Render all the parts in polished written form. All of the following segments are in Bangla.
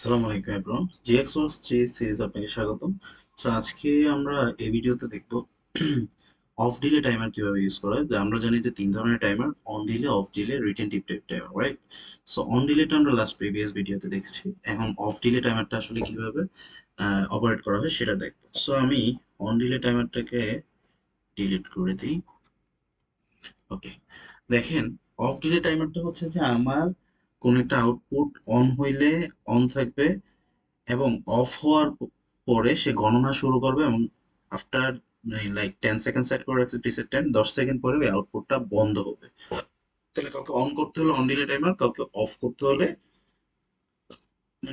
আসসালামু আলাইকুম এভরিওয়ান, GXOS 3 সিরিজ আপনাকে স্বাগতম। সো আজকে আমরা এই ভিডিওতে দেখব অফ ডিলে টাইমার কিভাবে ইউজ করা হয়। যে আমরা জানি যে তিন ধরনের timer: on delay, off delay, retentive timer, right? So on ডিলেটা আমরা লাস্ট প্রিভিয়াস ভিডিওতে দেখছি। এখন অফ ডিলে টাইমারটা আসলে কিভাবে অপারেট করা হয় সেটা দেখব। সো আমি অন ডিলে টাইমারটাকে ডিলিট করে দিই। ওকে, দেখেন, অফ ডিলে টাইমারটা হচ্ছে যে আমার কোন একটা আউটপুট অন হইলে অন থাকবে এবং অফ হওয়ার পরে সে গণনা শুরু করবে, এবং আফটার লাইক 10 সেকেন্ড সেট করে রাখছে, প্রিসেট টাইম 10 সেকেন্ড পরে ওই আউটপুটটা বন্ধ হবে। তাহলে কাউকে অন করতে হলে অন ডিলে টাইমার, কাউকে অফ করতে হলে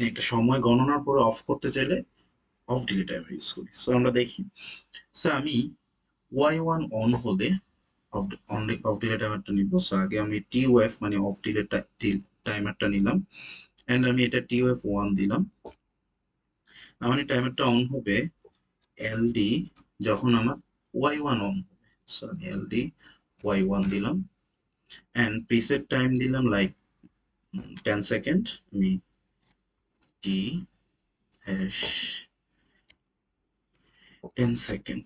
একটা সময় গণনার পরে অফ করতে চাইলে অফ ডিলে টাইমার ইউজ করি। সো আমরা দেখি। সো আমি Y1 অন হলে অফ অফ ডিলে টাইমারটা নিব। সো আগে আমি TOF মানে অফ ডিলে টাইমারটা নিলাম, এন্ড আমি এটা TOF1 দিলাম। আমার এই টাইমারটা অন হবে এলডি যখন আমার Y1 অন হবে। সো আমি এলডি Y1 দিলাম, অ্যান্ড প্রিসেট টাইম দিলাম লাইক 10 সেকেন্ড। আমি টি হ্যাশ 10 সেকেন্ড,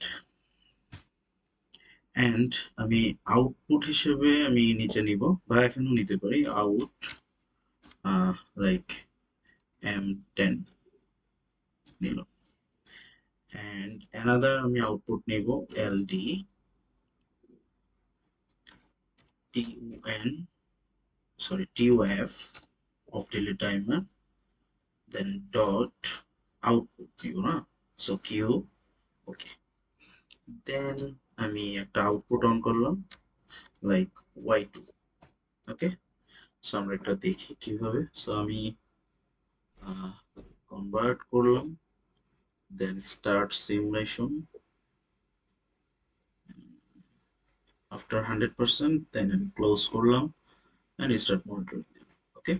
অ্যান্ড আমি আউটপুট হিসেবে আমি নিচে নিব, বা এখানেও নিতে পারি আউট লাইক M10 নিল, অ্যান্ড অ্যানাদার আমি আউটপুট নিব LD TUN, sorry TUF of delay timer, then dot output দিব না। সো কিউ, ওকে, দেন আমি একটা আউটপুট অন করলাম লাইক Y2। ওকে, সো আমরা একটা দেখি কিভাবে। সো আমি কনভার্ট করলাম, then start simulation after 100%, then আমি ক্লোজ করলাম and start monitoring. Okay,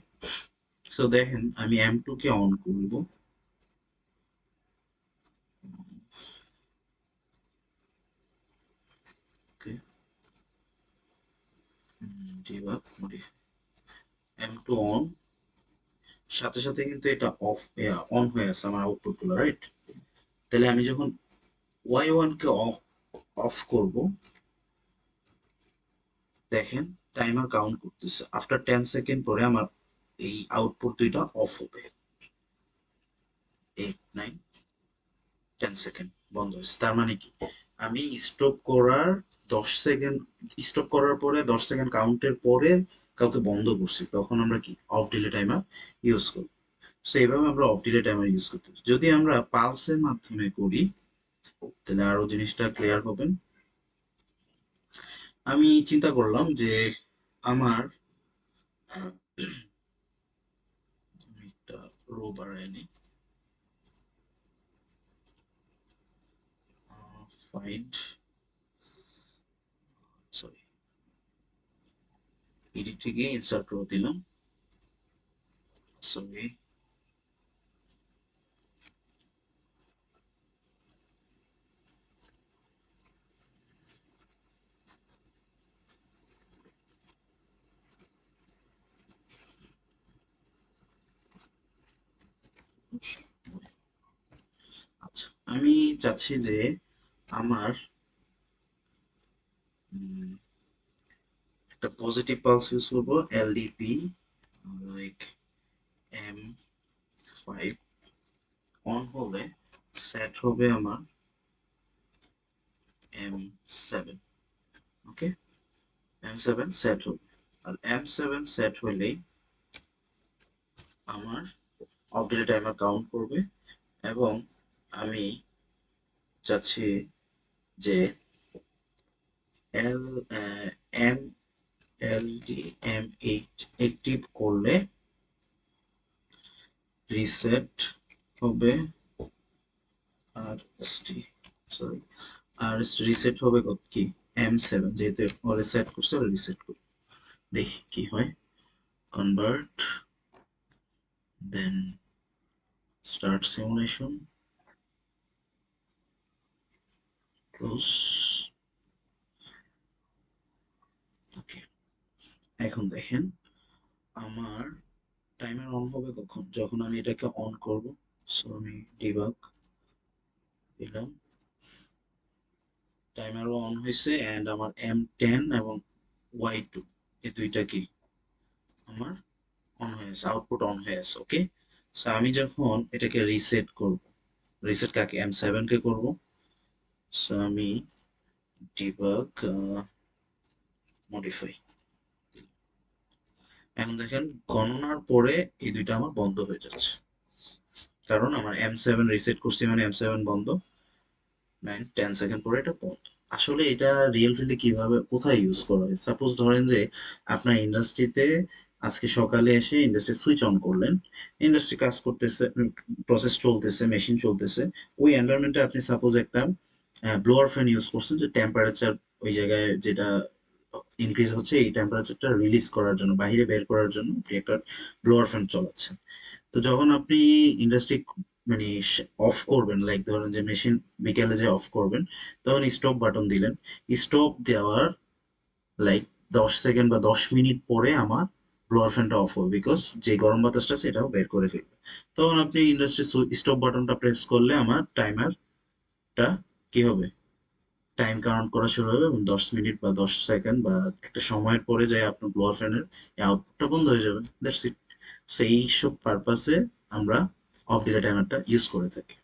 so দেখেন আমি M2 কে অন করব। ওকে, ডিবাগ মডিফাই M2 অন, সাথে সাথে কিন্তু এটা অফ অন হয়ে আছে আমার আউটপুট গুলো, রাইট? তাহলে আমি যখন Y1 কে অফ অফ করব, দেখেন টাইমার কাউন্ট করতেছে। আফটার 10 সেকেন্ড পরে আমার এই আউটপুট দুইটা অফ হবে। 8, 9, 10 সেকেন্ড বন্ধ হয়েছে। তার মানে কি, আমি স্টপ করার 10 সেকেন্ড, স্টপ করার পরে 10 সেকেন্ড কাউন্টের পরে কাউকে বন্ধ করছি, তখন আমরা কি অফ ডিলে টাইমার ইউজ করব। সো এইভাবে আমরা অফ ডিলে টাইমার ইউজ করতে পারি। যদি আমরা পালসের মাধ্যমে করি তাহলে আরো জিনিসটা ক্লিয়ার হবেন। আমি চিন্তা করলাম যে আমার আমি একটা রো বাড়ায় নিই, ফাইন্ড, সরি, এডিট থেকে ইনসার্ট রো দিলাম, সরি। আচ্ছা, আমি চাচ্ছি যে আমার একটা পজিটিভ পালস ইউজ করবো, এলডিপি লাইক M5 অন হলে সেট হবে আমার M7। ওকে, M7 সেট হবে, আর M7 সেট হলেই আমার অফ ডিলে টাইমার কাউন্ট করবে। এবং আমি চাচ্ছি যে এল এম এলডি M8 অ্যাক্টিভ করলে রিসেট হবে, আর এসটি, সরি, আর রিসেট হবে কত কি M7, যেহেতু ওরে সেট করছে ওরে রিসেট করব। দেখি কি হয়। Convert, then start simulation, close. Okay, এখন দেখেন আমার টাইমার অন হবে কখন? যখন আমি এটাকে অন করব। সো আমি ডিবাগ দিলাম, টাইমারও অন হয়েছে অ্যান্ড আমার M10 এবং Y2 এই দুইটা কি আমার অন হয়ে আছে, আউটপুট অন হয়ে আছে। ওকে, সো আমি যখন এটাকে রিসেট করব, রিসেট কাকে, M7 কে করব। সো আমি ডিবাগ মডিফাই, এখন দেখেন গণনার পরে এই দুইটা আমার বন্ধ হয়ে যাচ্ছে, কারণ আমার M7 রিসেট করছি মানে M7 বন্ধ, 9-10 সেকেন্ড পরে এটা বন্ধ। আসলে এটা রিয়েল ফিল্ডে কিভাবে কোথায় ইউজ করা হয়, সাপোজ ধরেন যে আপনার ইন্ডাস্ট্রিতে আজকে সকালে এসে ইন্ডাস্ট্রি সুইচ অন করলেন, ইন্ডাস্ট্রি কাজ করতেছে, প্রসেস চলতেছে, মেশিন চলতেছে, ওই এনভায়রনমেন্টে আপনি সাপোজ একটা ব্লোয়ার ফ্যান ইউজ করছেন, যে টেম্পারেচার ওই জায়গায় যেটা ইনক্রিজ হচ্ছে এই টেম্পারেচারটা রিলিজ করার জন্য, বাইরে বের করার জন্য আপনি একটা ব্লোয়ার ফ্যান চালাচ্ছেন। তো যখন আপনি ইন্ডাস্ট্রি মানে অফ করবেন, লাইক ধরেন যে মেশিন বিকেলে যে অফ করবেন, তখন স্টপ বাটন দিলেন, স্টপ দেওয়ার লাইক 10 সেকেন্ড বা 10 মিনিট পরে আমার ব্লোয়ার ফ্যানটা অফ হবে, বিকজ যে গরম বাতাসটা সেটাও বের করে ফেলবে। তখন আপনি ইন্ডাস্ট্রি স্টপ বাটনটা প্রেস করলে আমার টাইমারটা কি হবে, টাইম কাউন্ট করা শুরু হবে এবং 10 মিনিট বা 10 সেকেন্ড বা একটা সময়ের পরে যায় আপনার ব্লোয়ার ফ্যানের আউটপুটটা বন্ধ হয়ে যাবে। That's it. সেই সব পারপাসে আমরা অফ ডিলে টাইমারটা ইউজ করে থাকি।